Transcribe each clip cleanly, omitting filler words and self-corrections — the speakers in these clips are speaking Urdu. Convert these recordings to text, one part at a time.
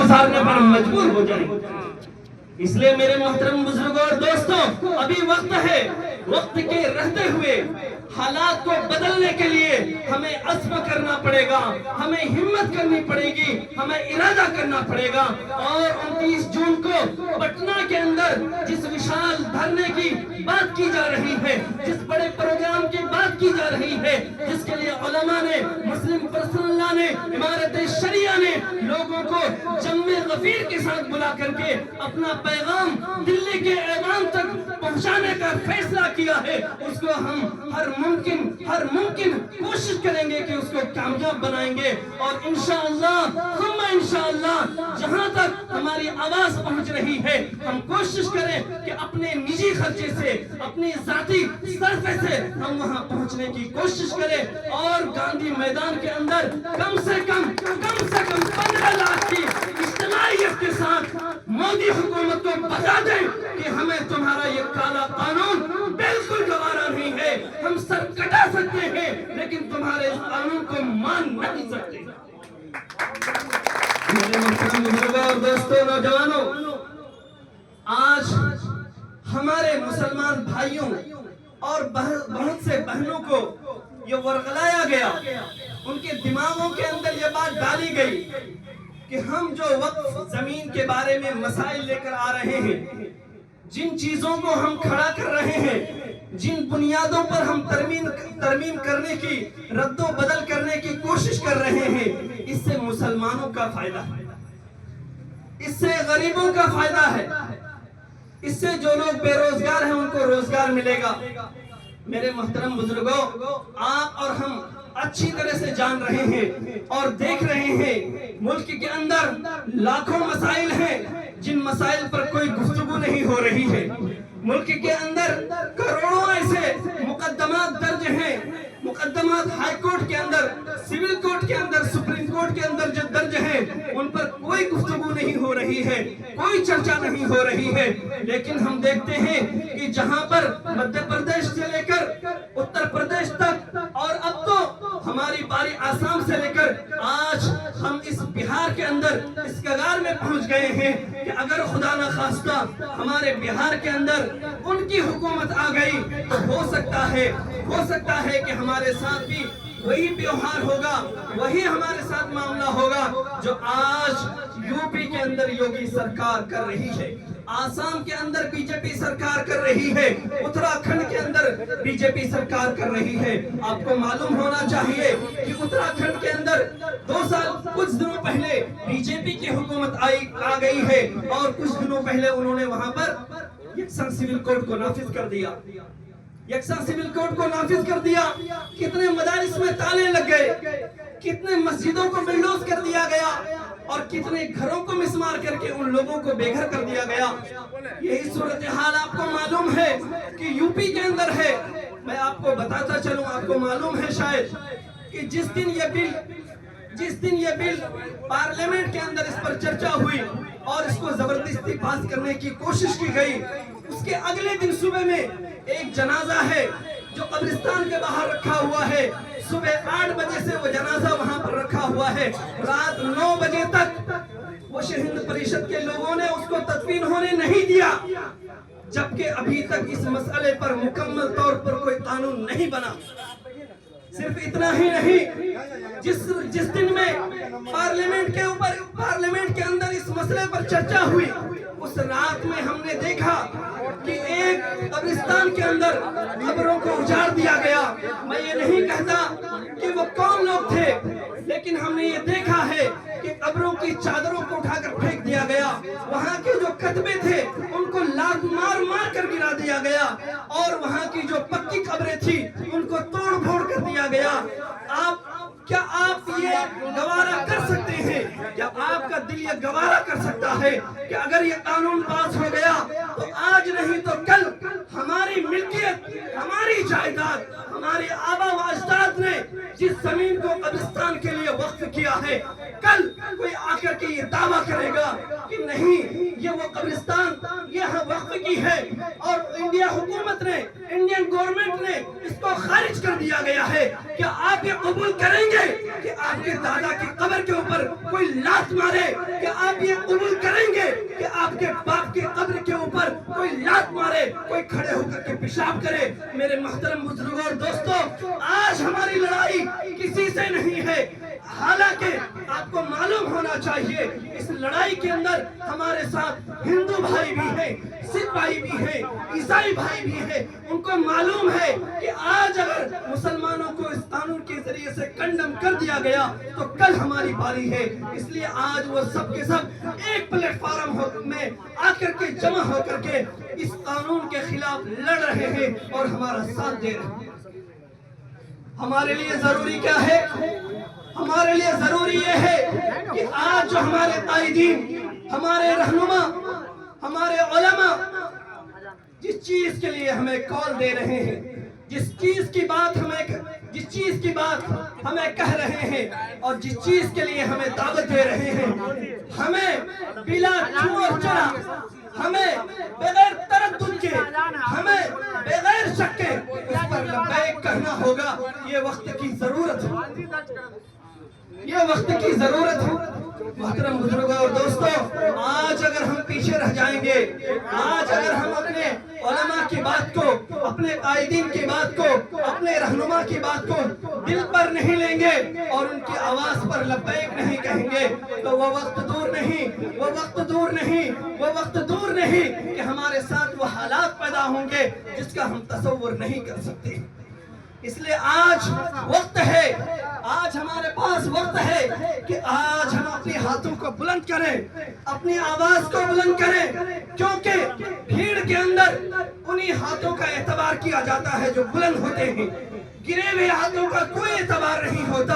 گزارنے پر مجبور ہو جائیں گے۔ اس لیے میرے محترم بزرگوں اور دوستوں، ابھی وقت ہے، وقت کے رہتے ہوئے حالات کو بدلنے کے لیے ہمیں عزم کرنا پڑے گا، ہمیں ہمت کرنی پڑے گی، ہمیں ارادہ کرنا پڑے گا۔ اور 29 جون کو پٹنہ کے اندر جس وشال دھرنے کی بات کی جا رہی ہے، جس بڑے پروگرام کی بات کی جا رہی ہے، جس کے لیے علماء نے، مسلم پرسنل لا نے، امارت شریعہ نے لوگوں کو جم غفیر کے ساتھ بلا کر کے اپنا پیغام دلی کے ایوان تک پہنچانے کا فیصلہ کیا ہے، اس کو ہم ہر ممکن کوشش کریں گے کہ اس کو کامیاب بنائیں گے۔ اور انشاءاللہ ثم انشاءاللہ جہاں تک ہماری آواز پہنچ رہی ہے، ہم کوشش کریں کہ اپنے نجی خرچے سے، اپنی ذاتی صرفے سے ہم وہاں پہنچنے کی کوشش کریں، اور گاندھی میدان کے اندر کم سے کم 15 لاکھ کی اجتماعیت کے ساتھ مودی حکومت کو بتا دیں کہ ہمیں تمہارا یہ کالا قانون بالکل گوارا نہیں ہے، ہم سر کٹا سکتے ہیں لیکن تمہارے اس قانون کو مان نہیں سکتے۔ میرے محترم بزرگوں اور دوستوں، نوجوانوں، آج ہمارے مسلمان بھائیوں اور بہت سے بہنوں کو یہ ورغلایا گیا، ان کے دماغوں کے اندر یہ بات ڈالی گئی کہ ہم جو وقف زمین کے بارے میں مسائل لے کر آ رہے ہیں، جن چیزوں کو ہم کھڑا کر رہے ہیں، جن بنیادوں پر ہم ترمیم کرنے کی، رد و بدل کرنے کی کوشش کر رہے ہیں، اس سے مسلمانوں کا فائدہ ہے، اس سے غریبوں کا فائدہ ہے، اس سے جو لوگ بے روزگار ہیں ان کو روزگار ملے گا۔ میرے محترم بزرگوں، آپ اور ہم اچھی طرح سے جان رہے ہیں اور دیکھ رہے ہیں، ملک کے اندر لاکھوں مسائل ہیں جن مسائل پر کوئی گفتگو نہیں ہو رہی ہے۔ ملک کے اندر کروڑوں ایسے مقدمات درج ہیں، مقدمات ہائی کورٹ کے اندر، سول کورٹ کے اندر، سپریم کورٹ کے اندر جو درج ہیں، ان پر کوئی گفتگو نہیں ہو رہی ہے، کوئی چرچا نہیں ہو رہی ہے۔ لیکن ہم دیکھتے ہیں کہ جہاں پر مدھیہ پردیش سے لے کر اتر پردیش تک، اور اب تو ہماری باری آسام سے لے کر آج ہم اس بہار کے اندر اس کگار میں پہنچ گئے ہیں کہ اگر خدا نہ خواستہ ہمارے بہار کے اندر ان کی حکومت آ گئی تو ہو سکتا ہے کہ ہمارے ساتھ بھی وہی بیوہار ہوگا، وہی ہمارے ساتھ معاملہ ہوگا جو آج یو پی کے اندر یوگی سرکار کر رہی ہے، آسام کے اندر بی جے پی سرکار کر رہی ہے، اتراکھنڈ کے اندر بی جے پی سرکار کر رہی ہے۔ آپ کو معلوم ہونا چاہیے کہ اتراکھنڈ کے اندر 2 سال کچھ دنوں پہلے بی جے پی کی حکومت آ گئی ہے، اور کچھ دنوں پہلے انہوں نے وہاں پر یکساں سول کوڈ کو نافذ کر دیا، یکساں سول کوڈ کو نافذ کر دیا۔ کتنے مدارس میں تالے لگ گئے، کتنے مسجدوں کو بلڈوز کر دیا گیا، اور کتنے گھروں کو مسمار کر کے ان لوگوں کو بے گھر کر دیا گیا۔ یہی صورتحال آپ کو معلوم ہے کہ یو پی کے اندر ہے۔ میں آپ کو بتاتا چلوں، آپ کو معلوم ہے شاید کہ جس دن یہ بل پارلیمنٹ کے اندر اس پر چرچا ہوئی اور اس کو زبردستی پاس کرنے کی کوشش کی گئی، اس کے اگلے دن صبح میں ایک جنازہ ہے جو قبرستان کے باہر رکھا ہوا ہے، صبح 8 بجے سے وہ جنازہ وہاں پر رکھا ہوا ہے، رات 9 بجے تک وہ ہند پریشد کے لوگوں نے اس کو تدفین ہونے نہیں دیا، جبکہ ابھی تک اس مسئلے پر مکمل طور پر کوئی قانون نہیں بنا۔ صرف اتنا ہی نہیں، جس دن میں پارلیمنٹ کے اندر اس مسئلے پر چرچا ہوئی، اس رات میں ہم نے دیکھا کہ ایک قبرستان کے اندر قبروں کو اجاڑ دیا گیا۔ میں یہ نہیں کہتا کہ وہ کون لوگ تھے، لیکن ہم نے یہ دیکھا ہے کہ قبروں کی چادروں کو اٹھا کر پھینک دیا گیا، وہاں کے جو کتبے تھے ان کو لات مار کر گرا دیا گیا، اور وہاں کی جو پکی قبریں تھی ان کو توڑ پھوڑ کر دیا گیا۔ کیا آپ یہ گوارا کر سکتے ہیں؟ کیا آپ کا دل یہ گوارا کر سکتا ہے کہ اگر یہ قانون پاس ہو گیا تو آج نہیں تو کل ہماری ملکیت، ہماری جائیداد، ہمارے آبا و اجداد نے جس زمین کو قبرستان کے لیے وقف کیا ہے، کل کوئی آ کر کے یہ دعویٰ کرے گا کہ نہیں، یہ وہ قبرستان یہ وقف کی ہے، اور انڈیا حکومت نے، انڈین گورنمنٹ نے اس کو خارج کر دیا گیا ہے، کیا آپ یہ قبول کریں گے کہ آپ کے دادا کی قبر کے اوپر کوئی لات مارے؟ کہ آپ آپ یہ قبول کریں گے کہ آپ کے باپ کے قبر کے اوپر کوئی لات مارے، کوئی کھڑے ہو کر کے پیشاب کرے؟ میرے محترم بزرگوں اور دوستوں، آج ہماری لڑائی کسی سے نہیں ہے، حالانکہ آپ کو معلوم ہونا چاہیے اس لڑائی کے اندر ہمارے ساتھ ہندو بھائی بھی ہیں، سکھ بھائی بھی ہیں، عیسائی بھائی بھی ہیں۔ ان کو معلوم ہے کہ آج اگر مسلمانوں کو اس قانون کے ذریعے سے کنڈم کر دیا گیا تو کل ہماری باری ہے۔ اس لیے آج وہ سب کے سب ایک پلیٹ فارم میں آ کر کے جمع ہو کر کے اس قانون کے خلاف لڑ رہے ہیں اور ہمارا ساتھ دے رہے ہیں۔ ہمارے لیے ضروری کیا ہے؟ ہمارے لیے ضروری یہ ہے کہ آج جو ہمارے قائدین، ہمارے رہنما، ہمارے علماء جس چیز کے لیے ہمیں کال دے رہے ہیں، جس چیز کی بات ہمیں کہہ رہے ہیں اور جس چیز کے لیے ہمیں دعوت دے رہے ہیں، ہمیں بلا چور چرا، ہمیں بغیر تردد کے، ہمیں بغیر شک کے اس پر لبیک کہنا ہوگا۔ یہ وقت کی ضرورت ہے، یہ وقت کی ضرورت ہے۔ محترم بزرگوں اور دوستوں، آج اگر ہم پیچھے رہ جائیں گے، آج اگر ہم اپنے علماء کی بات کو، اپنے قائدین کی بات کو، اپنے رہنما کی بات کو دل پر نہیں لیں گے اور ان کی آواز پر لبیک نہیں کہیں گے تو وہ وقت دور نہیں، وہ وقت دور نہیں، وہ وقت دور نہیں کہ ہمارے ساتھ وہ حالات پیدا ہوں گے جس کا ہم تصور نہیں کر سکتے۔ اس لیے آج وقت ہے، آج ہمارے پاس وقت ہے کہ آج ہم اپنے ہاتھوں کو بلند کریں، اپنی آواز کو بلند کریں، کیونکہ بھیڑ کے اندر انہی ہاتھوں کا اعتبار کیا جاتا ہے جو بلند ہوتے ہیں، گرے ہوئے ہاتھوں کا کوئی اعتبار نہیں ہوتا۔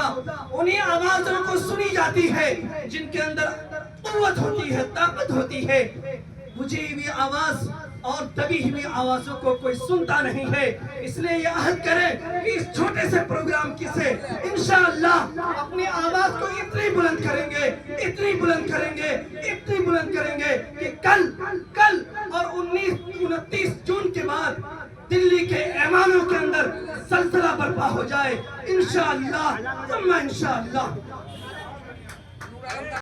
انہی آوازوں کو سنی جاتی ہے جن کے اندر قوت ہوتی ہے، طاقت ہوتی ہے۔ بجھی ہوئی آواز اور دبی ہوئی آوازوں کو کوئی سنتا نہیں ہے۔ اس لیے یہ عہد کریں کہ اس چھوٹے سے پروگرام کی سے انشاءاللہ اپنی آواز کو اتنی بلند کریں گے، اتنی بلند کریں گے، اتنی بلند کریں گے کہ کل اور 29 جون کے بعد دلی کے ایوانوں کے اندر سلسلہ برپا ہو جائے، انشاءاللہ ثم انشاءاللہ۔